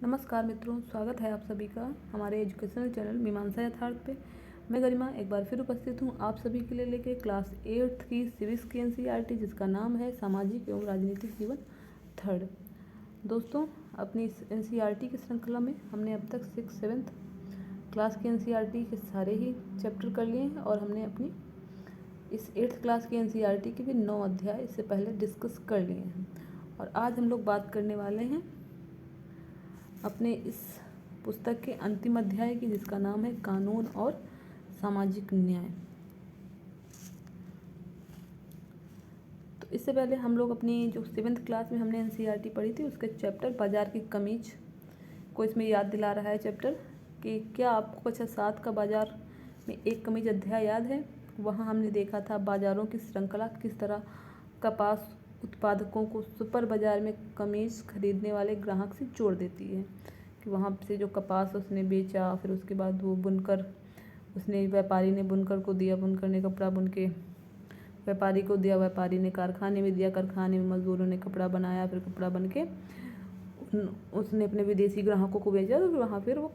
नमस्कार मित्रों, स्वागत है आप सभी का हमारे एजुकेशनल चैनल मीमांसा यथार्थ पे। मैं गरिमा एक बार फिर उपस्थित हूँ आप सभी के लिए लेके क्लास 8th की सिविक्स की एनसीईआरटी जिसका नाम है सामाजिक एवं राजनीतिक जीवन थर्ड। दोस्तों, अपनी इस एनसीईआरटी की श्रृंखला में हमने अब तक 6th-7th क्लास की एनसीईआरटी के सारे ही चैप्टर कर लिए हैं और हमने अपनी इस 8th क्लास की एनसीईआरटी के भी 9 अध्याय इससे पहले डिस्कस कर लिए हैं। और आज हम लोग बात करने वाले हैं अपने इस पुस्तक के अंतिम अध्याय की, जिसका नाम है कानून और सामाजिक न्याय। तो इससे पहले हम लोग अपनी जो 7th क्लास में हमने एनसीईआरटी पढ़ी थी उसके चैप्टर बाजार की कमीज को इसमें याद दिला रहा है चैप्टर कि क्या आपको कक्षा 7 का बाजार में एक कमीज अध्याय याद है। वहाँ हमने देखा था बाजारों की श्रृंखला किस तरह कपास उत्पादकों को सुपर बाजार में कमीज खरीदने वाले ग्राहक से जोड़ देती है कि वहाँ से जो कपास उसने बेचा, फिर उसके बाद वो बुनकर उसने व्यापारी ने बुनकर को दिया, बुनकर ने कपड़ा बुन के व्यापारी को दिया, व्यापारी ने कारखाने में दिया, कारखाने में मजदूरों ने कपड़ा बनाया, फिर कपड़ा बन के उसने अपने विदेशी ग्राहकों को बेचा, तो वहाँ फिर वो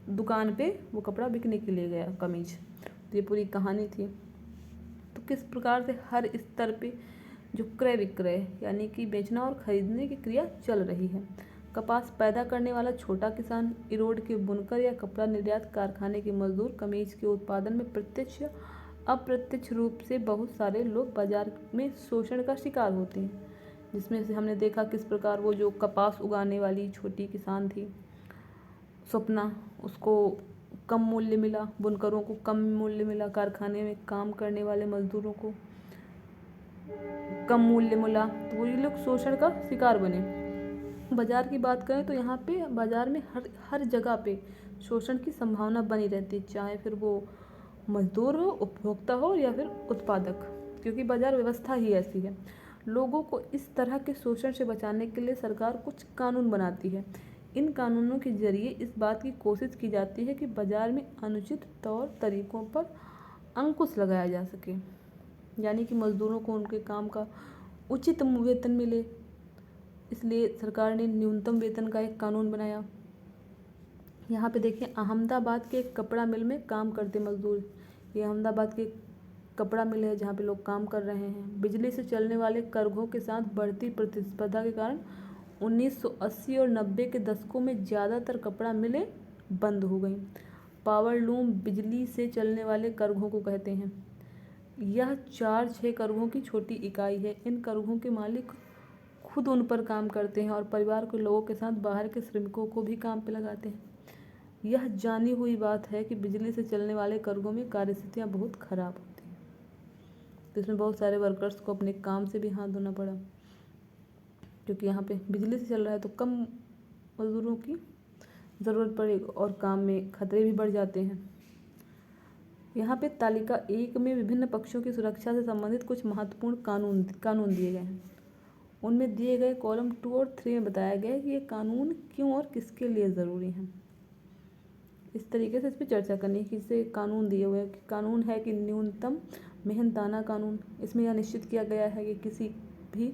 दुकान पे वो कपड़ा बिकने के लिए गया कमीज। तो ये पूरी कहानी थी। तो किस प्रकार से हर स्तर पे जो क्रय विक्रय यानी कि बेचना और खरीदने की क्रिया चल रही है। कपास पैदा करने वाला छोटा किसान, इरोड के बुनकर या कपड़ा निर्यात कारखाने के मजदूर, कमीज के उत्पादन में प्रत्यक्ष या अप्रत्यक्ष रूप से बहुत सारे लोग बाजार में शोषण का शिकार होते हैं। जिसमें से हमने देखा किस प्रकार वो जो कपास उगाने वाली छोटी किसान थी स्वप्ना, उसको कम मूल्य मिला, बुनकरों को कम मूल्य मिला, कारखाने में काम करने वाले मजदूरों को कम मूल्य मिला, तो वो ये लोग शोषण का शिकार बने। बाजार की बात करें तो यहाँ पे बाजार में हर जगह पे शोषण की संभावना बनी रहती है, चाहे फिर वो मजदूर हो, उपभोक्ता हो या फिर उत्पादक, क्योंकि बाजार व्यवस्था ही ऐसी है। लोगों को इस तरह के शोषण से बचाने के लिए सरकार कुछ कानून बनाती है। इन कानूनों के जरिए इस बात की कोशिश की जाती है कि बाजार में अनुचित तौर तरीकों पर अंकुश लगाया जा सके, यानी कि मजदूरों को उनके काम का उचित वेतन मिले। इसलिए सरकार ने न्यूनतम वेतन का एक कानून बनाया। यहाँ पे देखिए अहमदाबाद के एक कपड़ा मिल में काम करते मजदूर, ये अहमदाबाद के कपड़ा मिल है जहाँ पे लोग काम कर रहे हैं। बिजली से चलने वाले करघों के साथ बढ़ती प्रतिस्पर्धा के कारण 1980 और 90 के दशकों में ज़्यादातर कपड़ा मिलें बंद हो गई। पावर लूम बिजली से चलने वाले करघों को कहते हैं। यह 4-6 करघों की छोटी इकाई है। इन करघों के मालिक खुद उन पर काम करते हैं और परिवार के लोगों के साथ बाहर के श्रमिकों को भी काम पे लगाते हैं। यह जानी हुई बात है कि बिजली से चलने वाले करघों में कार्यस्थितियाँ बहुत खराब होती हैं, तो इसमें बहुत सारे वर्कर्स को अपने काम से भी हाथ धोना पड़ा, क्योंकि यहाँ पे बिजली से चल रहा है तो कम मजदूरों की ज़रूरत पड़ेगी और काम में खतरे भी बढ़ जाते हैं। यहाँ पे तालिका 1 में विभिन्न पक्षों की सुरक्षा से संबंधित कुछ महत्वपूर्ण कानून दिए गए हैं। उनमें दिए गए कॉलम 2 और 3 में बताया गया है कि ये कानून क्यों और किसके लिए ज़रूरी हैं। इस तरीके से इस पर चर्चा करनी है कि इसे कानून दिए हुए हैं। कानून है कि न्यूनतम मेहनताना कानून, इसमें यह निश्चित किया गया है कि किसी भी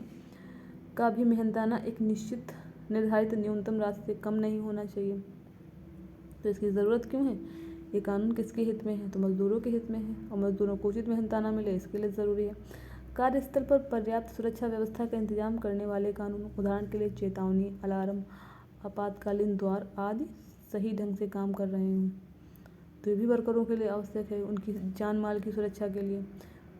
का भी मेहनताना एक निश्चित निर्धारित न्यूनतम राशि से कम नहीं होना चाहिए। तो इसकी ज़रूरत क्यों है, ये कानून किसके हित में है, तो मजदूरों के हित में है, और मजदूरों को उचित मेहनताना मिले इसके लिए ज़रूरी है। कार्यस्थल पर पर्याप्त सुरक्षा व्यवस्था का इंतजाम करने वाले कानून, उदाहरण के लिए चेतावनी, अलार्म, आपातकालीन द्वार आदि सही ढंग से काम कर रहे हों, तो ये भी वर्करों के लिए आवश्यक है, उनकी जान माल की सुरक्षा के लिए।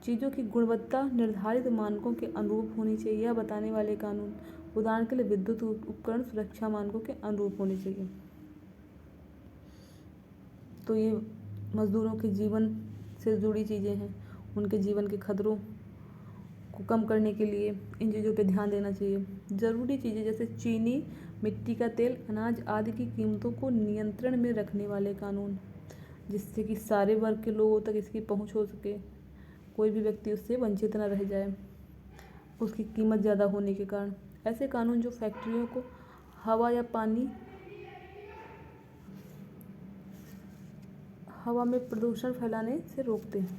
चीज़ों की गुणवत्ता निर्धारित मानकों के अनुरूप होनी चाहिए, यह बताने वाले कानून, उदाहरण के लिए विद्युत उपकरण सुरक्षा मानकों के अनुरूप होने चाहिए। तो ये मजदूरों के जीवन से जुड़ी चीज़ें हैं, उनके जीवन के खतरों को कम करने के लिए इन चीज़ों पे ध्यान देना चाहिए। ज़रूरी चीज़ें जैसे चीनी, मिट्टी का तेल, अनाज आदि की कीमतों को नियंत्रण में रखने वाले कानून, जिससे कि सारे वर्ग के लोगों तक इसकी पहुंच हो सके, कोई भी व्यक्ति उससे वंचित न रह जाए उसकी कीमत ज़्यादा होने के कारण। ऐसे कानून जो फैक्ट्रियों को हवा या पानी हवा में प्रदूषण फैलाने से रोकते हैं।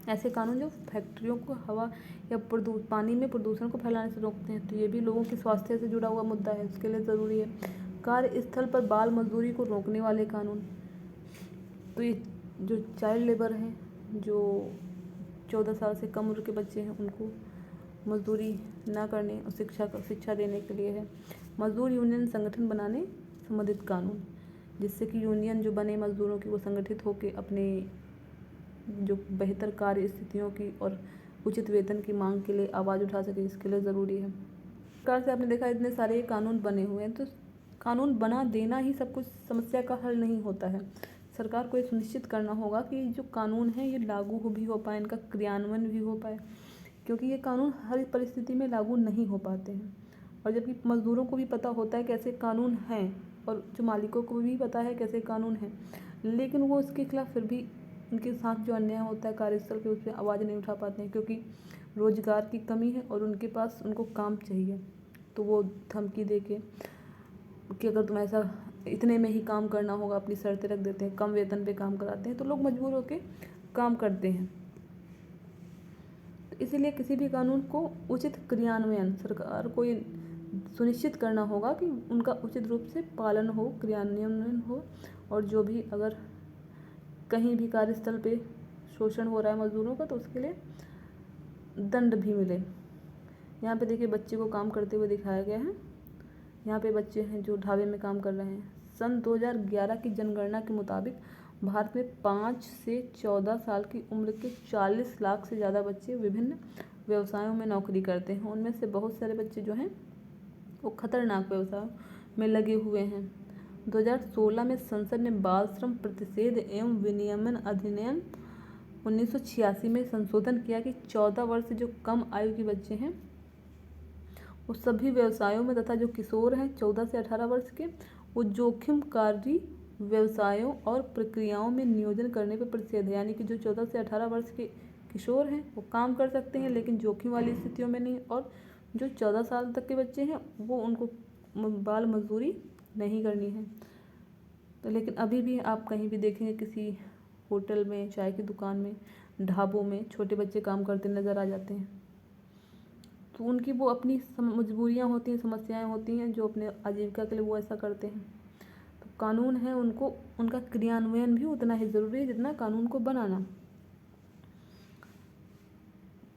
ऐसे कानून जो फैक्ट्रियों को हवा या पानी में प्रदूषण को फैलाने से रोकते हैं, तो ये भी लोगों के स्वास्थ्य से जुड़ा हुआ मुद्दा है, उसके लिए ज़रूरी है। कार्यस्थल पर बाल मजदूरी को रोकने वाले कानून। तो ये जो चाइल्ड लेबर हैं, जो 14 साल से कम उम्र के बच्चे हैं, उनको मजदूरी ना करने और शिक्षा देने के लिए है। मजदूर यूनियन संगठन बनाने संबंधित कानून, जिससे कि यूनियन जो बने मजदूरों की वो संगठित होकर अपने जो बेहतर कार्य स्थितियों की और उचित वेतन की मांग के लिए आवाज़ उठा सके, इसके लिए ज़रूरी है। प्रकार से आपने देखा इतने सारे कानून बने हुए हैं, तो कानून बना देना ही सब कुछ समस्या का हल नहीं होता है। सरकार को ये सुनिश्चित करना होगा कि जो कानून है ये लागू भी हो पाए, इनका क्रियान्वयन भी हो पाए, क्योंकि ये कानून हर परिस्थिति में लागू नहीं हो पाते हैं। और जबकि मज़दूरों को भी पता होता है कैसे कानून हैं और जो मालिकों को भी पता है कैसे कानून हैं, लेकिन वो इसके खिलाफ फिर भी उनके साथ जो अन्याय होता है कार्यस्थल पे, उस पर आवाज़ नहीं उठा पाते हैं, क्योंकि रोज़गार की कमी है और उनके पास उनको काम चाहिए। तो वो धमकी दे के कि अगर तुम ऐसा इतने में ही काम करना होगा, अपनी शर्तें रख देते हैं, कम वेतन पे काम कराते हैं, तो लोग मजबूर होकर काम करते हैं। तो इसीलिए किसी भी कानून को उचित क्रियान्वयन सरकार को ये सुनिश्चित करना होगा कि उनका उचित रूप से पालन हो, क्रियान्वयन हो, और जो भी अगर कहीं भी कार्यस्थल पे शोषण हो रहा है मजदूरों का, तो उसके लिए दंड भी मिले। यहाँ पे देखिए बच्चे को काम करते हुए दिखाया गया है। यहाँ पे बच्चे हैं जो ढाबे में काम कर रहे हैं। सन 2011 की जनगणना के मुताबिक भारत में 5 से 14 साल की उम्र के 40 लाख से ज़्यादा बच्चे विभिन्न व्यवसायों में नौकरी करते हैं। उनमें से बहुत सारे बच्चे जो हैं वो खतरनाक व्यवसायों में लगे हुए हैं। 2016 में संसद ने बाल श्रम प्रतिषेध एवं विनियमन अधिनियम 1986 में संशोधन किया कि 14 वर्ष से जो कम आयु के बच्चे हैं वो सभी व्यवसायों में, तथा जो किशोर हैं 14 से 18 वर्ष के, वो जोखिमकारी व्यवसायों और प्रक्रियाओं में नियोजन करने पर प्रतिषेध है। यानी कि जो 14 से 18 वर्ष के किशोर हैं वो काम कर सकते हैं, लेकिन जोखिम वाली स्थितियों में नहीं, और जो 14 साल तक के बच्चे हैं वो उनको बाल मजदूरी नहीं करनी है। तो लेकिन अभी भी आप कहीं भी देखेंगे, किसी होटल में, चाय की दुकान में, ढाबों में छोटे बच्चे काम करते नज़र आ जाते हैं। तो उनकी वो अपनी मजबूरियाँ होती हैं, समस्याएं होती हैं, जो अपने आजीविका के लिए वो ऐसा करते हैं। तो कानून है, उनको उनका क्रियान्वयन भी उतना ही ज़रूरी है जितना कानून को बनाना।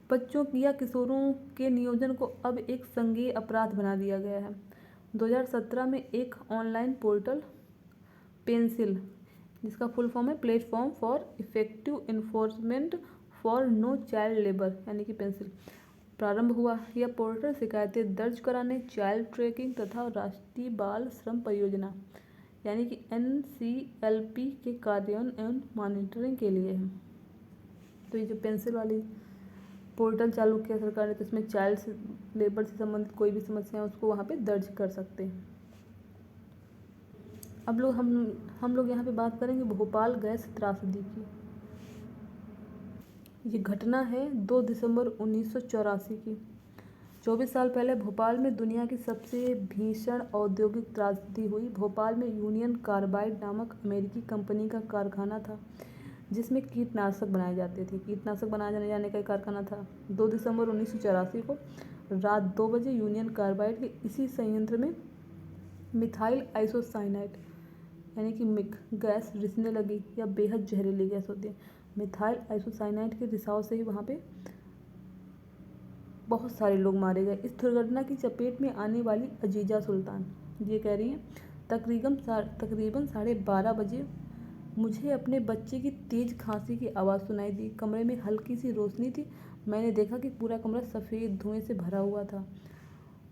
बच्चों या किशोरों के नियोजन को अब एक संज्ञेय अपराध बना दिया गया है। 2017 में एक ऑनलाइन पोर्टल पेंसिल, जिसका फुल फॉर्म है platform for effective enforcement for no child labour, यानी कि पेंसिल, प्रारंभ हुआ। यह पोर्टल शिकायतें दर्ज कराने, चाइल्ड ट्रैकिंग तथा राष्ट्रीय बाल श्रम परियोजना यानी कि NCLP के कार्यान्वयन एवं मॉनिटरिंग के लिए है। तो ये जो पेंसिल वाली पोर्टल चालू किया सरकार ने, तो इसमें चाइल्ड लेबर से संबंधित कोई भी समस्या है उसको वहाँ पे दर्ज कर सकते हैं। अब हम लोग यहाँ पे बात करेंगे भोपाल गैस त्रासदी की। ये घटना है 2 दिसंबर 1984 की। 24 साल पहले भोपाल में दुनिया की सबसे भीषण औद्योगिक त्रासदी हुई। भोपाल में यूनियन कार्बाइड नामक अमेरिकी कंपनी का कारखाना था, जिसमें कीटनाशक बनाए जाते थे। कीटनाशक बनाए जाने का कारखाना था। 2 दिसंबर 1984 को रात 2 बजे यूनियन कार्बाइड के इसी संयंत्र में मिथाइल आइसोसाइनाइड यानी कि मिक गैस रिसने लगी, या बेहद जहरीली गैस होती है। मिथाइल आइसोसाइनाइड के रिसाव से ही वहाँ पे बहुत सारे लोग मारे गए। इस दुर्घटना की चपेट में आने वाली अजीजा सुल्तान ये कह रही हैं, तकरीबन 12:30 बजे मुझे अपने बच्चे की तेज़ खांसी की आवाज़ सुनाई दी। कमरे में हल्की सी रोशनी थी। मैंने देखा कि पूरा कमरा सफ़ेद धुएं से भरा हुआ था।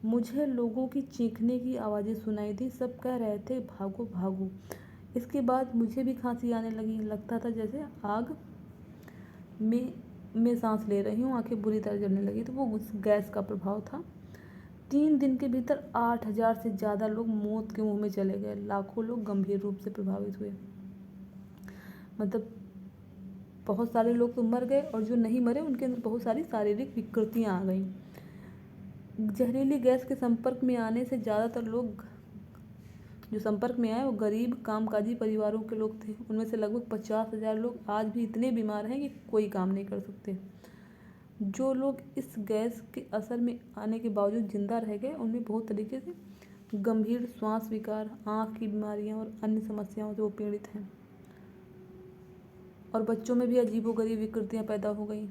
मुझे लोगों की चीखने की आवाज़ें सुनाई दी। सब कह रहे थे भागो भागो। इसके बाद मुझे भी खांसी आने लगी। लगता था जैसे आग में सांस ले रही हूँ। आंखें बुरी तरह जलने लगी। तो वो उस गैस का प्रभाव था। 3 दिन के भीतर 8000 से ज़्यादा लोग मौत के मुंह में चले गए। लाखों लोग गंभीर रूप से प्रभावित हुए। मतलब बहुत सारे लोग तो मर गए, और जो नहीं मरे उनके अंदर बहुत सारी शारीरिक विकृतियाँ आ गईं। जहरीली गैस के संपर्क में आने से ज़्यादातर लोग जो संपर्क में आए वो गरीब कामकाजी परिवारों के लोग थे। उनमें से लगभग 50,000 लोग आज भी इतने बीमार हैं कि कोई काम नहीं कर सकते। जो लोग इस गैस के असर में आने के बावजूद जिंदा रह गए, उनमें बहुत तरीके से गंभीर श्वास विकार, आँख की बीमारियाँ और अन्य समस्याओं से वो पीड़ित हैं। और बच्चों में भी अजीबोगरीब विकृतियाँ पैदा हो गई।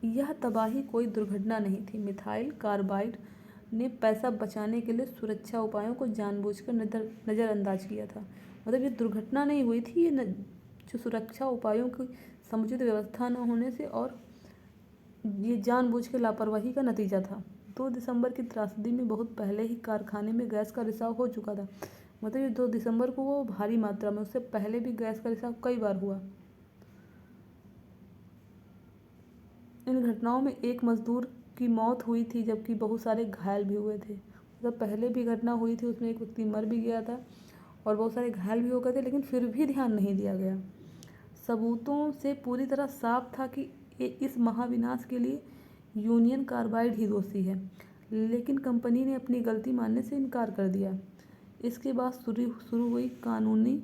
यह तबाही कोई दुर्घटना नहीं थी। मिथाइल कार्बाइड ने पैसा बचाने के लिए सुरक्षा उपायों को जानबूझकर नज़रअंदाज किया था। मतलब ये दुर्घटना नहीं हुई थी, ये जो सुरक्षा उपायों की समुचित व्यवस्था न होने से और ये जानबूझ के लापरवाही का नतीजा था। 2 दिसंबर की त्रासदी में बहुत पहले ही कारखाने में गैस का रिसाव हो चुका था। मतलब ये 2 दिसंबर को वो भारी मात्रा में, उससे पहले भी गैस का रिसाव कई बार हुआ। इन घटनाओं में एक मजदूर की मौत हुई थी जबकि बहुत सारे घायल भी हुए थे। मतलब पहले भी घटना हुई थी, उसमें एक व्यक्ति मर भी गया था और बहुत सारे घायल भी हो गए थे, लेकिन फिर भी ध्यान नहीं दिया गया। सबूतों से पूरी तरह साफ था कि इस महाविनाश के लिए यूनियन कार्बाइड ही दोषी है, लेकिन कंपनी ने अपनी गलती मानने से इनकार कर दिया। इसके बाद शुरू हुई कानूनी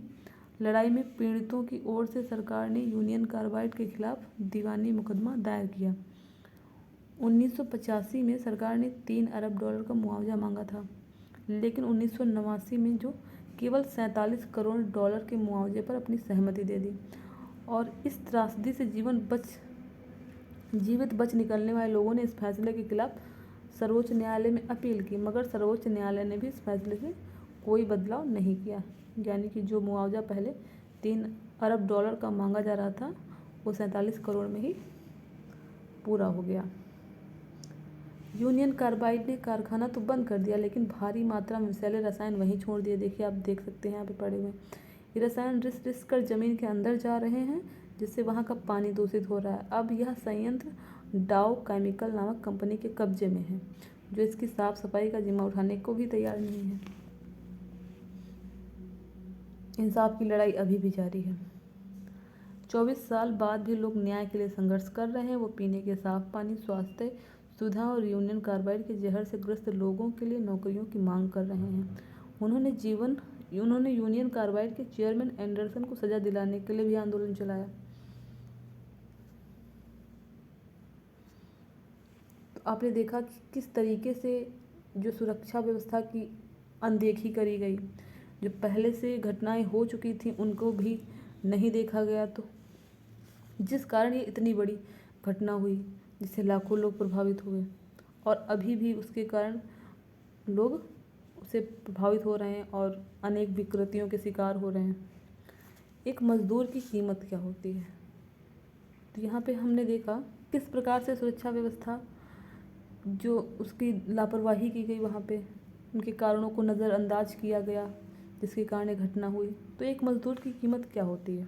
लड़ाई में पीड़ितों की ओर से सरकार ने यूनियन कार्बाइड के खिलाफ दीवानी मुकदमा दायर किया। 1985 में सरकार ने $3 अरब का मुआवजा मांगा था, लेकिन 1989 में जो केवल $47 करोड़ के मुआवजे पर अपनी सहमति दे दी। और इस त्रासदी से जीवित बच निकलने वाले लोगों ने इस फैसले के खिलाफ सर्वोच्च न्यायालय में अपील की, मगर सर्वोच्च न्यायालय ने भी इस फैसले से कोई बदलाव नहीं किया। यानी कि जो मुआवजा पहले $3 अरब का मांगा जा रहा था, वो 47 करोड़ में ही पूरा हो गया। यूनियन कार्बाइड ने कारखाना तो बंद कर दिया, लेकिन भारी मात्रा में विषैले रसायन वहीं छोड़ दिए। देखिए, आप देख सकते हैं यहाँ पे पड़े हुए। ये रसायन रिस कर ज़मीन के अंदर जा रहे हैं, जिससे वहाँ का पानी दूषित हो रहा है। अब यह संयंत्र डाउ केमिकल नामक कंपनी के कब्जे में है, जो इसकी साफ सफाई का जिम्मा उठाने को भी तैयार नहीं है। इंसाफ की लड़ाई अभी भी जारी है। 24 साल बाद भी लोग न्याय के लिए संघर्ष कर रहे हैं। वो पीने के साफ पानी, स्वास्थ्य सुविधा और यूनियन कार्बाइड के जहर से ग्रस्त लोगों के लिए नौकरियों की मांग कर रहे हैं। उन्होंने यूनियन कार्बाइड के चेयरमैन एंडरसन को सजा दिलाने के लिए भी आंदोलन चलाया। तो आपने देखा कि किस तरीके से जो सुरक्षा व्यवस्था की अनदेखी करी गई, जो पहले से घटनाएं हो चुकी थी उनको भी नहीं देखा गया, तो जिस कारण ये इतनी बड़ी घटना हुई जिससे लाखों लोग प्रभावित हुए, और अभी भी उसके कारण लोग उससे प्रभावित हो रहे हैं और अनेक विकृतियों के शिकार हो रहे हैं। एक मज़दूर की कीमत क्या होती है? तो यहाँ पे हमने देखा किस प्रकार से सुरक्षा व्यवस्था जो उसकी लापरवाही की गई, वहाँ पे उनके कारणों को नज़रअंदाज किया गया, जिसके कारण ये घटना हुई। तो एक मज़दूर की कीमत क्या होती है?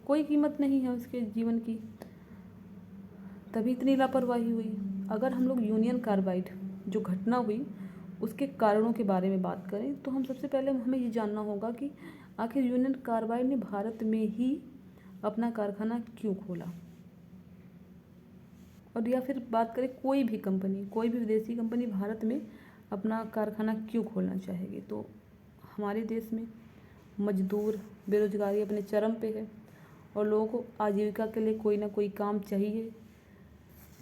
कोई कीमत नहीं है उसके जीवन की, तभी इतनी लापरवाही हुई। अगर हम लोग यूनियन कार्बाइड जो घटना हुई उसके कारणों के बारे में बात करें, तो हम सबसे पहले हमें ये जानना होगा कि आखिर यूनियन कार्बाइड ने भारत में ही अपना कारखाना क्यों खोला, और या फिर बात करें कोई भी विदेशी कंपनी भारत में अपना कारखाना क्यों खोलना चाहेगी। तो हमारे देश में मजदूर बेरोजगारी अपने चरम पे है और लोगों को आजीविका के लिए कोई ना कोई काम चाहिए,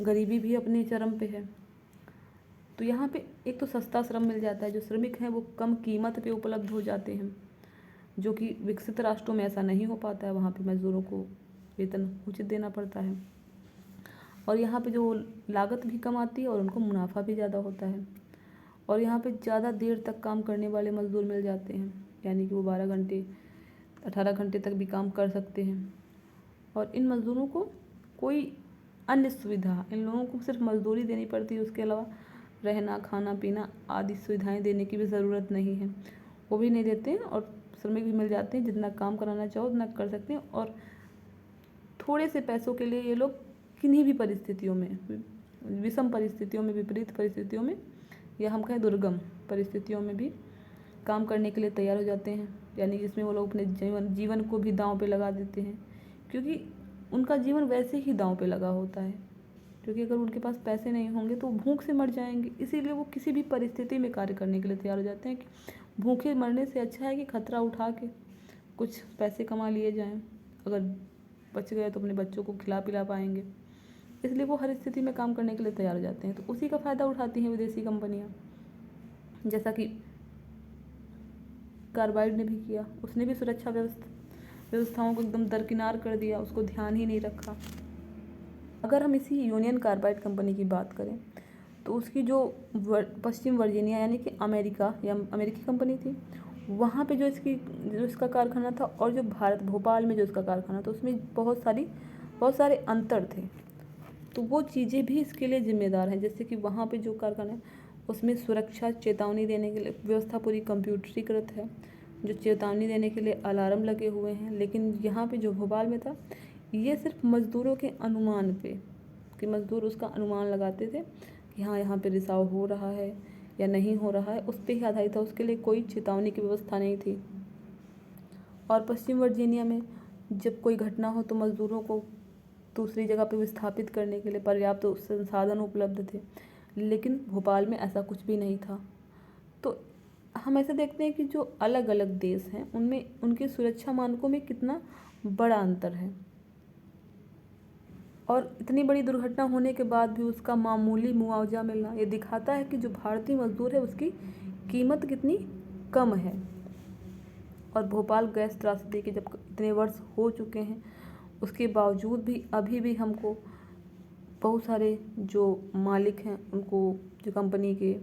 गरीबी भी अपने चरम पे है। तो यहाँ पे एक तो सस्ता श्रम मिल जाता है, जो श्रमिक हैं वो कम कीमत पे उपलब्ध हो जाते हैं, जो कि विकसित राष्ट्रों में ऐसा नहीं हो पाता है। वहाँ पे मज़दूरों को वेतन उचित देना पड़ता है, और यहाँ पे जो लागत भी कम आती है और उनको मुनाफा भी ज़्यादा होता है। और यहाँ पे ज़्यादा देर तक काम करने वाले मज़दूर मिल जाते हैं, यानी कि वो 12 घंटे 18 घंटे तक भी काम कर सकते हैं। और इन मज़दूरों को कोई अन्य सुविधा, इन लोगों को सिर्फ मजदूरी देनी पड़ती है, उसके अलावा रहना, खाना पीना आदि सुविधाएं देने की भी ज़रूरत नहीं है, वो भी नहीं देते हैं। और श्रमिक भी मिल जाते हैं, जितना काम कराना चाहो उतना कर सकते हैं। और थोड़े से पैसों के लिए ये लोग किन्हीं भी परिस्थितियों में, विषम परिस्थितियों में, विपरीत परिस्थितियों में, या हम कहें दुर्गम परिस्थितियों में भी काम करने के लिए तैयार हो जाते हैं। यानी जिसमें वो लोग अपने जीवन को भी दांव पे लगा देते हैं, क्योंकि उनका जीवन वैसे ही दांव पे लगा होता है, क्योंकि अगर उनके पास पैसे नहीं होंगे तो भूख से मर जाएंगे। इसीलिए वो किसी भी परिस्थिति में कार्य करने के लिए तैयार हो जाते हैं कि भूखे मरने से अच्छा है कि खतरा उठा के कुछ पैसे कमा लिए जाएं, अगर बच गए तो अपने बच्चों को खिला पिला पाएंगे। इसलिए वो हर स्थिति में काम करने के लिए तैयार हो जाते हैं। तो उसी का फ़ायदा उठाती हैं विदेशी कंपनियाँ। जैसा कि कार्बाइड ने भी किया, उसने भी सुरक्षा व्यवस्थाओं को एकदम दरकिनार कर दिया, उसको ध्यान ही नहीं रखा। अगर हम इसी यूनियन कार्बाइड कंपनी की बात करें तो उसकी जो पश्चिम वर्जीनिया यानी कि अमेरिका या अमेरिकी कंपनी थी, वहाँ पे जो इसका कारखाना था और जो भारत भोपाल में जो इसका कारखाना था, उसमें बहुत सारे अंतर थे। तो वो चीज़ें भी इसके लिए जिम्मेदार हैं। जैसे कि वहाँ पे जो कारखाना है उसमें सुरक्षा चेतावनी देने के लिए व्यवस्था पूरी कंप्यूटरीकृत है, जो चेतावनी देने के लिए अलार्म लगे हुए हैं। लेकिन यहाँ पे जो भोपाल में था, ये सिर्फ मज़दूरों के अनुमान पे, कि मज़दूर उसका अनुमान लगाते थे कि हाँ यहाँ पे रिसाव हो रहा है या नहीं हो रहा है, उस पर ही आधारित था। उसके लिए कोई चेतावनी की व्यवस्था नहीं थी। और पश्चिम वर्जीनिया में जब कोई घटना हो तो मज़दूरों को दूसरी जगह पे विस्थापित करने के लिए पर्याप्त संसाधन उपलब्ध थे, लेकिन भोपाल में ऐसा कुछ भी नहीं था। तो हम ऐसे देखते हैं कि जो अलग अलग देश हैं उनमें उनके सुरक्षा मानकों में कितना बड़ा अंतर है, और इतनी बड़ी दुर्घटना होने के बाद भी उसका मामूली मुआवजा मिलना, ये दिखाता है कि जो भारतीय मजदूर है उसकी कीमत कितनी कम है। और भोपाल गैस त्रासदी के जब इतने वर्ष हो चुके हैं, उसके बावजूद भी अभी भी हमको बहुत सारे जो मालिक हैं उनको, जो कंपनी के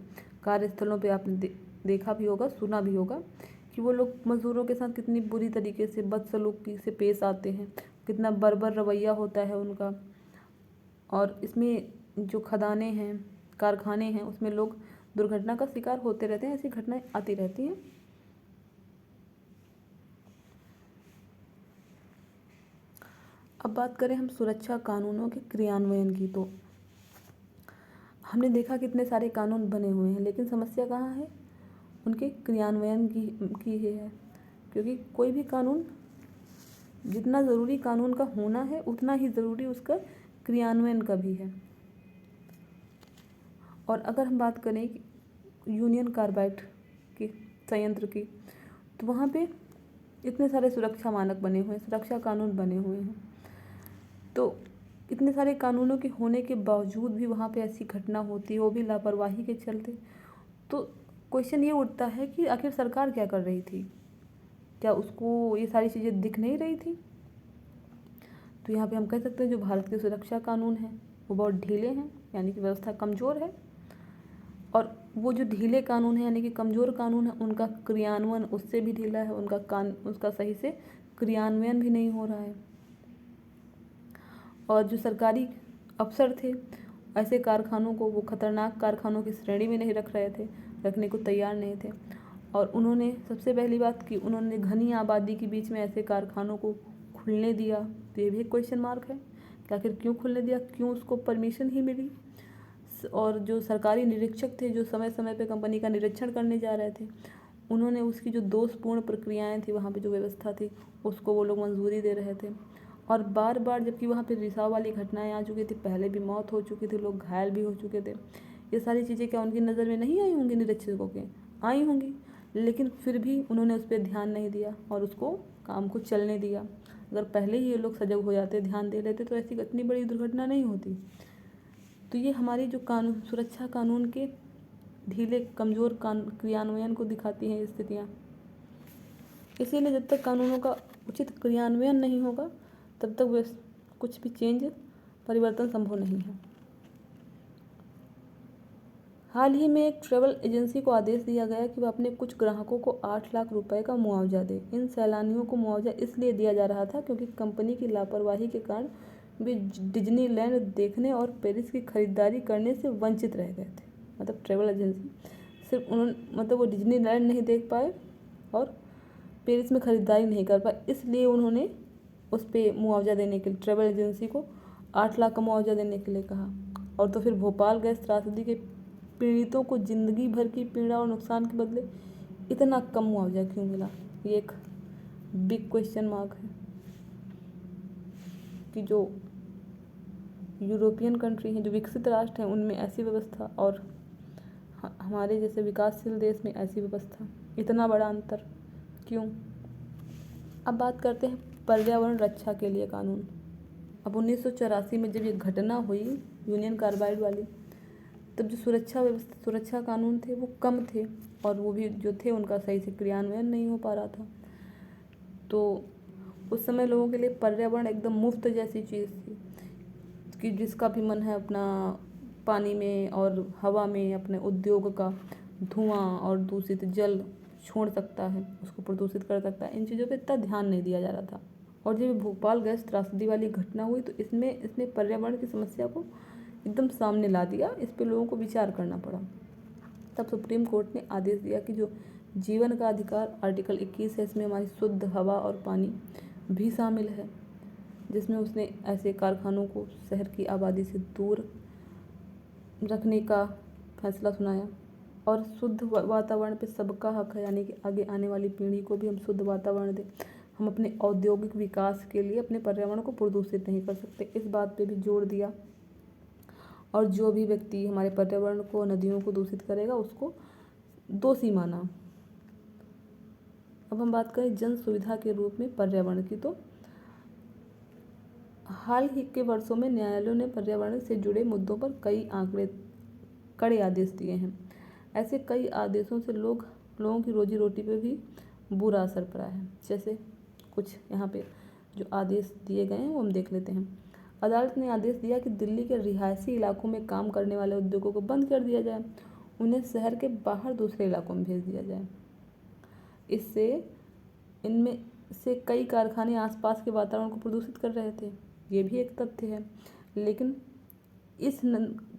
कार्यस्थलों पे आपने देखा भी होगा, सुना भी होगा कि वो लोग मज़दूरों के साथ कितनी बुरी तरीके से बदसलूकी से पेश आते हैं, कितना बर्बर रवैया होता है उनका। और इसमें जो खदानें हैं, कारखाने हैं, उसमें लोग दुर्घटना का शिकार होते रहते हैं, ऐसी घटनाएं आती रहती हैं। अब बात करें हम सुरक्षा कानूनों के क्रियान्वयन की, तो हमने देखा कितने सारे कानून बने हुए हैं, लेकिन समस्या कहाँ है, उनके क्रियान्वयन की ही है। क्योंकि कोई भी कानून, जितना ज़रूरी कानून का होना है उतना ही ज़रूरी उसका क्रियान्वयन का भी है। और अगर हम बात करें यूनियन कार्बाइड के संयंत्र की, तो वहाँ पे इतने सारे सुरक्षा मानक बने हुए हैं, सुरक्षा कानून बने हुए हैं। तो इतने सारे कानूनों के होने के बावजूद भी वहाँ पे ऐसी घटना होती है, वो भी लापरवाही के चलते। तो क्वेश्चन ये उठता है कि आखिर सरकार क्या कर रही थी, क्या उसको ये सारी चीज़ें दिख नहीं रही थी? तो यहाँ पे हम कह सकते हैं जो भारत के सुरक्षा कानून हैं वो बहुत ढीले हैं, यानी कि व्यवस्था कमज़ोर है। और वो जो ढीले कानून हैं यानी कि कमज़ोर कानून है, उनका क्रियान्वयन उससे भी ढीला है, उसका सही से क्रियान्वयन भी नहीं हो रहा है। और जो सरकारी अफसर थे, ऐसे कारखानों को वो खतरनाक कारखानों की श्रेणी में नहीं रख रहे थे, रखने को तैयार नहीं थे। और उन्होंने सबसे पहली बात की, उन्होंने घनी आबादी के बीच में ऐसे कारखानों को खुलने दिया। तो ये भी एक क्वेश्चन मार्क है कि आखिर क्यों खुलने दिया, क्यों उसको परमिशन ही मिली। और जो सरकारी निरीक्षक थे, जो समय समय पे कंपनी का निरीक्षण करने जा रहे थे, उन्होंने उसकी जो दोषपूर्ण प्रक्रियाएं थी, वहाँ पे जो व्यवस्था थी, उसको वो लोग मंजूरी दे रहे थे। और बार बार जबकि वहाँ पे रिसाव वाली घटनाएं आ चुकी थी, पहले भी मौत हो चुकी थी, लोग घायल भी हो चुके थे, ये सारी चीज़ें क्या उनकी नज़र में नहीं आई होंगी, निरीक्षकों के आई होंगी, लेकिन फिर भी उन्होंने उस पर ध्यान नहीं दिया और उसको काम को चलने दिया। अगर पहले ही ये लोग सजग हो जाते, ध्यान दे लेते, तो ऐसी इतनी बड़ी दुर्घटना नहीं होती। तो ये हमारी जो कानून, सुरक्षा कानून के ढीले कमज़ोर क्रियान्वयन को दिखाती हैं स्थितियाँ। इसीलिए जब तक कानूनों का उचित क्रियान्वयन नहीं होगा, तब तक कुछ भी परिवर्तन संभव नहीं है। हाल ही में एक ट्रैवल एजेंसी को आदेश दिया गया कि वह अपने कुछ ग्राहकों को 8 लाख रुपए का मुआवजा दे। इन सैलानियों को मुआवजा इसलिए दिया जा रहा था क्योंकि कंपनी की लापरवाही के कारण वे डिज्नीलैंड देखने और पेरिस की खरीदारी करने से वंचित रह गए थे। मतलब ट्रैवल एजेंसी सिर्फ वो डिज्नीलैंड नहीं देख पाए और पेरिस में ख़रीदारी नहीं कर पाए, इसलिए उन्होंने उस पर मुआवजा देने के लिए ट्रैवल एजेंसी को 8 लाख का मुआवजा देने के लिए कहा। और तो फिर भोपाल गैस त्रासदी के पीड़ितों को ज़िंदगी भर की पीड़ा और नुकसान के बदले इतना कम मुआवजा क्यों मिला? ये एक बिग क्वेश्चन मार्क है कि जो यूरोपियन कंट्री हैं, जो विकसित राष्ट्र हैं, उनमें ऐसी व्यवस्था और हमारे जैसे विकासशील देश में ऐसी व्यवस्था, इतना बड़ा अंतर क्यों? अब बात करते हैं पर्यावरण रक्षा के लिए कानून अब 1984 में जब ये घटना हुई यूनियन कार्बाइड वाली, तब जो सुरक्षा कानून थे वो कम थे, और वो भी जो थे उनका सही से क्रियान्वयन नहीं हो पा रहा था। तो उस समय लोगों के लिए पर्यावरण एकदम मुफ्त जैसी चीज़ थी कि जिसका भी मन है अपना पानी में और हवा में अपने उद्योग का धुआं और दूषित जल छोड़ सकता है, उसको प्रदूषित कर सकता है। इन चीज़ों पे इतना ध्यान नहीं दिया जा रहा था। और जब भोपाल गैस त्रासदी वाली घटना हुई तो इसने पर्यावरण की समस्या को एकदम सामने ला दिया, इस पे लोगों को विचार करना पड़ा। तब सुप्रीम कोर्ट ने आदेश दिया कि जो जीवन का अधिकार आर्टिकल 21 है, इसमें हमारी शुद्ध हवा और पानी भी शामिल है, जिसमें उसने ऐसे कारखानों को शहर की आबादी से दूर रखने का फैसला सुनाया। और शुद्ध वातावरण पे सबका हक है, यानी कि आगे आने वाली पीढ़ी को भी हम शुद्ध वातावरण दें। हम अपने औद्योगिक विकास के लिए अपने पर्यावरण को प्रदूषित नहीं कर सकते, इस बात पे भी जोर दिया। और जो भी व्यक्ति हमारे पर्यावरण को, नदियों को दूषित करेगा उसको दोषी माना। अब हम बात करें जन सुविधा के रूप में पर्यावरण की, तो हाल ही के वर्षों में न्यायालयों ने पर्यावरण से जुड़े मुद्दों पर कड़े आदेश दिए हैं। ऐसे कई आदेशों से लोगों की रोजी रोटी पे भी बुरा असर पड़ा है। जैसे कुछ यहाँ पे जो आदेश दिए गए हैं वो हम देख लेते हैं। अदालत ने आदेश दिया कि दिल्ली के रिहायशी इलाकों में काम करने वाले उद्योगों को बंद कर दिया जाए, उन्हें शहर के बाहर दूसरे इलाकों में भेज दिया जाए। इससे इनमें से कई कारखाने आसपास के वातावरण को प्रदूषित कर रहे थे, ये भी एक तथ्य है। लेकिन इस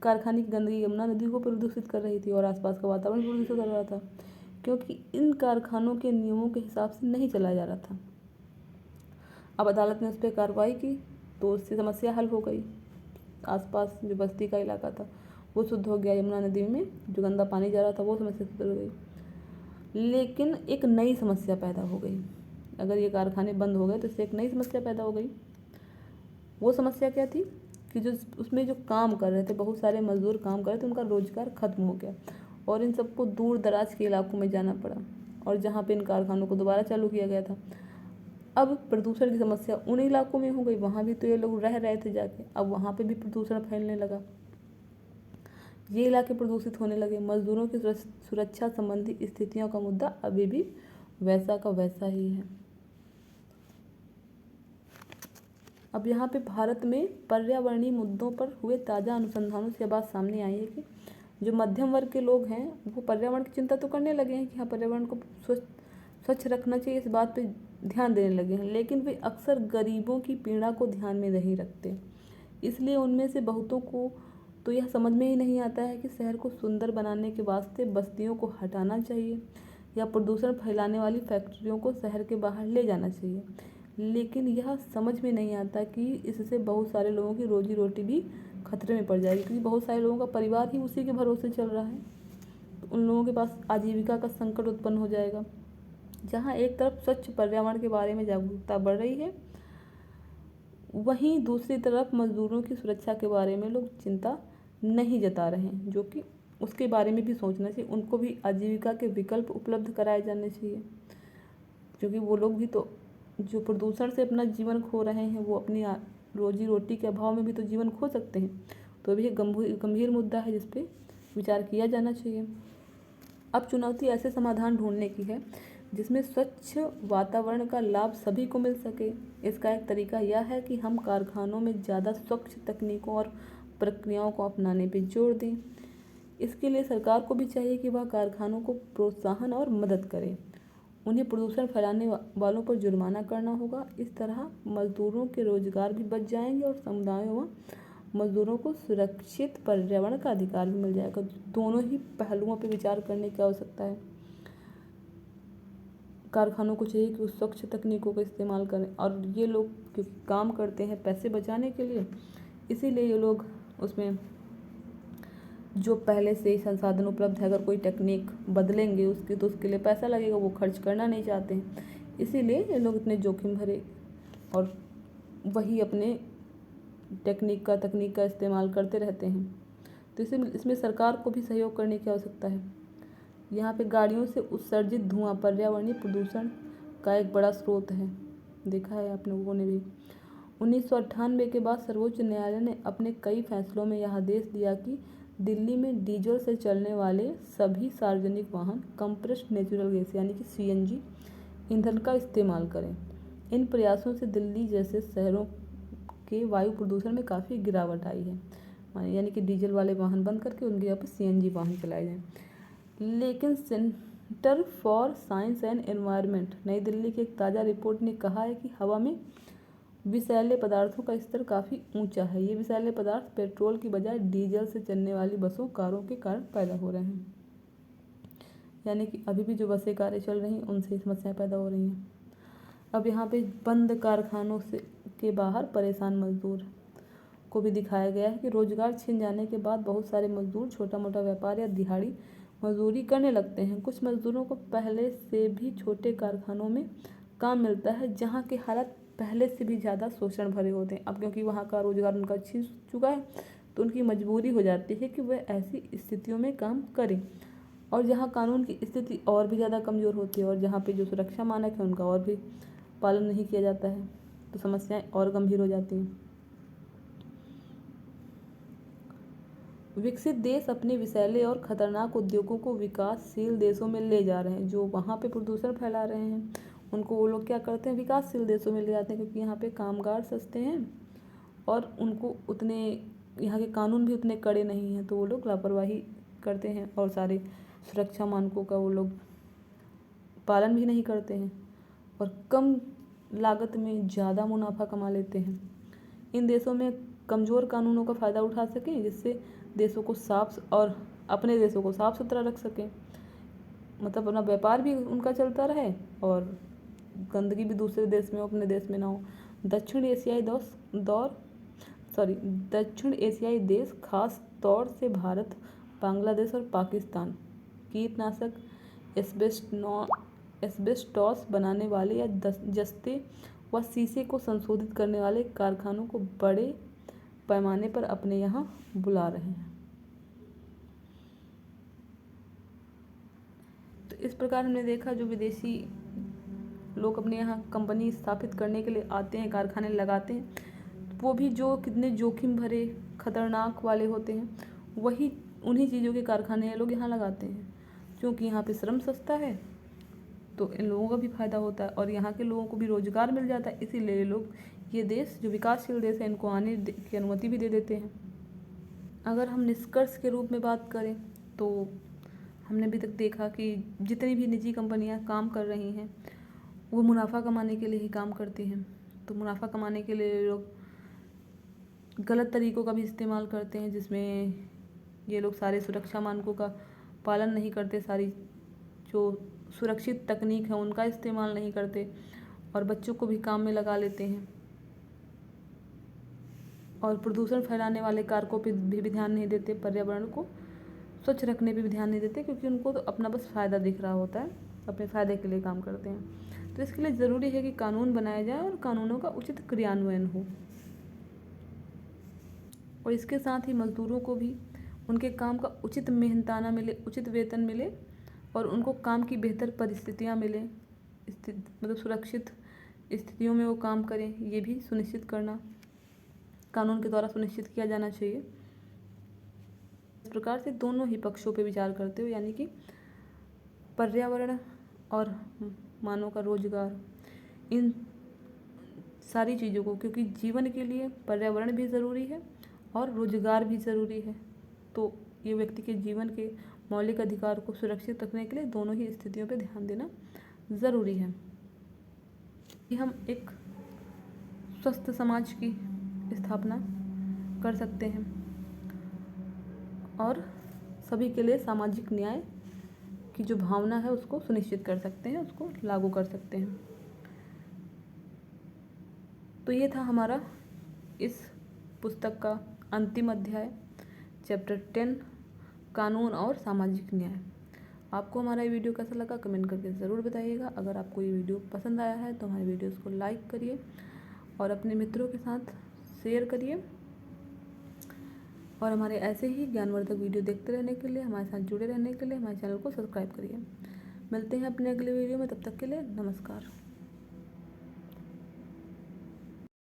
कारखाने की गंदगी यमुना नदी को प्रदूषित कर रही थी और आसपास का वातावरण प्रदूषित कर रहा था, क्योंकि इन कारखानों के नियमों के हिसाब से नहीं चलाया जा रहा था। अब अदालत ने उस पर कार्रवाई की तो उससे समस्या हल हो गई। आसपास जो बस्ती का इलाका था वो शुद्ध हो गया, यमुना नदी में जो गंदा पानी जा रहा था वो समस्या सुधर गई। लेकिन एक नई समस्या पैदा हो गई। अगर ये कारखाने बंद हो गए तो इससे एक नई समस्या पैदा हो गई। वो समस्या क्या थी कि जो उसमें जो काम कर रहे थे, बहुत सारे मजदूर काम कर रहे थे, उनका रोजगार खत्म हो गया और इन सबको दूर दराज के इलाकों में जाना पड़ा, और जहाँ पे इन कारखानों को दोबारा चालू किया गया था। अब प्रदूषण की समस्या उन इलाकों में हो गई, वहाँ भी तो ये लोग रह रहे थे जाके, अब वहाँ पे भी प्रदूषण फैलने लगा, ये इलाके प्रदूषित होने लगे। मजदूरों की सुरक्षा संबंधी स्थितियों का मुद्दा अभी भी वैसा का वैसा ही है। अब यहाँ पे भारत में पर्यावरणीय मुद्दों पर हुए ताज़ा अनुसंधानों से बात सामने आई है कि जो मध्यम वर्ग के लोग हैं वो पर्यावरण की चिंता तो करने लगे हैं कि हाँ पर्यावरण को स्वच्छ रखना चाहिए, इस बात पे ध्यान देने लगे हैं, लेकिन वे अक्सर गरीबों की पीड़ा को ध्यान में नहीं रखते। इसलिए उनमें से बहुतों को तो यह समझ में ही नहीं आता है कि शहर को सुंदर बनाने के वास्ते बस्तियों को हटाना चाहिए या प्रदूषण फैलाने वाली फैक्ट्रियों को शहर के बाहर ले जाना चाहिए। लेकिन यह समझ में नहीं आता कि इससे बहुत सारे लोगों की रोजी रोटी भी खतरे में पड़ जाएगी, क्योंकि बहुत सारे लोगों का परिवार ही उसी के भरोसे चल रहा है। तो उन लोगों के पास आजीविका का संकट उत्पन्न हो जाएगा। जहाँ एक तरफ स्वच्छ पर्यावरण के बारे में जागरूकता बढ़ रही है, वहीं दूसरी तरफ मजदूरों की सुरक्षा के बारे में लोग चिंता नहीं जता रहे हैं, जो कि उसके बारे में भी सोचना चाहिए। उनको भी आजीविका के विकल्प उपलब्ध कराए जाने चाहिए, क्योंकि वो लोग भी तो जो प्रदूषण से अपना जीवन खो रहे हैं वो अपनी रोजी रोटी के अभाव में भी तो जीवन खो सकते हैं। तो भी एक गंभीर मुद्दा है जिस पे विचार किया जाना चाहिए। अब चुनौती ऐसे समाधान ढूंढने की है जिसमें स्वच्छ वातावरण का लाभ सभी को मिल सके। इसका एक तरीका यह है कि हम कारखानों में ज़्यादा स्वच्छ तकनीकों और प्रक्रियाओं को अपनाने पर जोर दें। इसके लिए सरकार को भी चाहिए कि वह कारखानों को प्रोत्साहन और मदद करे। उन्हें प्रदूषण फैलाने वालों पर जुर्माना करना होगा। इस तरह मजदूरों के रोजगार भी बच जाएंगे और समुदायों व मजदूरों को सुरक्षित पर्यावरण का अधिकार भी मिल जाएगा। दोनों ही पहलुओं पर विचार करने की आवश्यकता है। कारखानों को चाहिए कि वो स्वच्छ तकनीकों का इस्तेमाल करें, और ये लोग क्योंकि काम करते हैं पैसे बचाने के लिए, इसीलिए ये लोग उसमें जो पहले से ही संसाधन उपलब्ध है, अगर कोई टेक्निक बदलेंगे उसकी तो उसके लिए पैसा लगेगा, वो खर्च करना नहीं चाहते हैं। इसीलिए ये लोग इतने जोखिम भरे और वही अपने तकनीक का इस्तेमाल करते रहते हैं। तो इसमें सरकार को भी सहयोग करने की आवश्यकता है। यहाँ पे गाड़ियों से उत्सर्जित धुआं पर्यावरणीय प्रदूषण का एक बड़ा स्रोत है, देखा है आप लोगों ने भी। 1998 के बाद सर्वोच्च न्यायालय ने अपने कई फैसलों में यह आदेश दिया कि दिल्ली में डीजल से चलने वाले सभी सार्वजनिक वाहन कंप्रेस्ड नेचुरल गैस यानी कि सीएनजी ईंधन का इस्तेमाल करें। इन प्रयासों से दिल्ली जैसे शहरों के वायु प्रदूषण में काफ़ी गिरावट आई है। यानी कि डीजल वाले वाहन बंद करके उनके यहाँ पर सीएनजी वाहन चलाए जाएँ। लेकिन centre for science and environment नई दिल्ली की एक ताज़ा रिपोर्ट ने कहा है कि हवा में विषैले पदार्थों का स्तर काफ़ी ऊंचा है। ये विषैले पदार्थ पेट्रोल की बजाय डीजल से चलने वाली बसों कारों के कारण पैदा हो रहे हैं। यानी कि अभी भी जो बसें कारें चल रही हैं उनसे समस्याएं पैदा हो रही हैं। अब यहाँ पे बंद कारखानों से के बाहर परेशान मजदूर को भी दिखाया गया है कि रोजगार छिन जाने के बाद बहुत सारे मजदूर छोटा मोटा व्यापार या दिहाड़ी मजदूरी करने लगते हैं। कुछ मजदूरों को पहले से भी छोटे कारखानों में काम मिलता है जहाँ के हालात पहले से भी ज़्यादा शोषण भरे होते हैं। अब क्योंकि वहाँ का रोजगार उनका छिन चुका है तो उनकी मजबूरी हो जाती है कि वह ऐसी स्थितियों में काम करें, और जहाँ कानून की स्थिति और भी ज़्यादा कमज़ोर होती है और जहाँ पे जो सुरक्षा मानक है उनका और भी पालन नहीं किया जाता है तो समस्याएं और गंभीर हो जाती हैं। विकसित देश अपने विषैले और खतरनाक उद्योगों को विकासशील देशों में ले जा रहे हैं। जो वहाँ पे प्रदूषण फैला रहे हैं उनको वो लोग क्या करते हैं, विकासशील देशों में ले जाते हैं, क्योंकि यहाँ पे कामगार सस्ते हैं और उनको उतने यहाँ के कानून भी उतने कड़े नहीं हैं, तो वो लोग लापरवाही करते हैं और सारे सुरक्षा मानकों का वो लोग पालन भी नहीं करते हैं और कम लागत में ज़्यादा मुनाफा कमा लेते हैं। इन देशों में कमज़ोर कानूनों का फ़ायदा उठा सकें जिससे देशों को साफ और अपने देशों को साफ सुथरा रख सकें, मतलब अपना व्यापार भी उनका चलता रहे और गंदगी भी दूसरे देश में हो, अपने देश में ना हो। दक्षिण एशियाई देश खास तौर से भारत, बांग्लादेश और पाकिस्तान कीटनाशक एस्बेस्टॉस बनाने वाले या जस्ते व शीशे को संशोधित करने वाले कारखानों को बड़े पैमाने पर अपने यहाँ बुला रहे हैं। तो इस प्रकार हमने देखा जो विदेशी लोग अपने यहाँ कंपनी स्थापित करने के लिए आते हैं, कारखाने लगाते हैं, वो भी जो कितने जोखिम भरे खतरनाक वाले होते हैं वही उन्हीं चीज़ों के कारखाने लोग यहाँ लगाते हैं। क्योंकि यहाँ पे श्रम सस्ता है तो इन लोगों का भी फ़ायदा होता है और यहाँ के लोगों को भी रोज़गार मिल जाता है, इसीलिए लोग ये देश जो विकासशील देश है इनको आने की अनुमति भी दे देते हैं। अगर हम निष्कर्ष के रूप में बात करें तो हमने अभी तक देखा कि जितनी भी निजी कंपनियां काम कर रही हैं वो मुनाफा कमाने के लिए ही काम करती हैं। तो मुनाफा कमाने के लिए लोग गलत तरीक़ों का भी इस्तेमाल करते हैं जिसमें ये लोग सारे सुरक्षा मानकों का पालन नहीं करते, सारी जो सुरक्षित तकनीक है उनका इस्तेमाल नहीं करते और बच्चों को भी काम में लगा लेते हैं और प्रदूषण फैलाने वाले कारकों पे भी ध्यान नहीं देते, पर्यावरण को स्वच्छ रखने पे भी ध्यान नहीं देते, क्योंकि उनको तो अपना बस फ़ायदा दिख रहा होता है, अपने फ़ायदे के लिए काम करते हैं। तो इसके लिए ज़रूरी है कि कानून बनाया जाए और कानूनों का उचित क्रियान्वयन हो और इसके साथ ही मज़दूरों को भी उनके काम का उचित मेहनताना मिले, उचित वेतन मिले और उनको काम की बेहतर परिस्थितियाँ मिले, मतलब सुरक्षित स्थितियों में वो काम करें, ये भी सुनिश्चित करना कानून के द्वारा सुनिश्चित किया जाना चाहिए। इस प्रकार से दोनों ही पक्षों पे विचार करते हुए, यानी कि पर्यावरण और मानव का रोजगार, इन सारी चीज़ों को, क्योंकि जीवन के लिए पर्यावरण भी ज़रूरी है और रोजगार भी ज़रूरी है, तो ये व्यक्ति के जीवन के मौलिक अधिकार को सुरक्षित रखने के लिए दोनों ही स्थितियों पे ध्यान देना ज़रूरी है कि हम एक स्वस्थ समाज की स्थापना कर सकते हैं और सभी के लिए सामाजिक न्याय की जो भावना है उसको सुनिश्चित कर सकते हैं, उसको लागू कर सकते हैं। तो ये था हमारा इस पुस्तक का अंतिम अध्याय, चैप्टर 10, कानून और सामाजिक न्याय। आपको हमारा ये वीडियो कैसा लगा कमेंट करके ज़रूर बताइएगा। अगर आपको ये वीडियो पसंद आया है तो हमारे वीडियोस को लाइक करिए और अपने मित्रों के साथ शेयर करिए और हमारे ऐसे ही ज्ञानवर्धक वीडियो देखते रहने के लिए, हमारे साथ जुड़े रहने के लिए हमारे चैनल को सब्सक्राइब करिए। मिलते हैं अपने अगले वीडियो में, तब तक के लिए नमस्कार।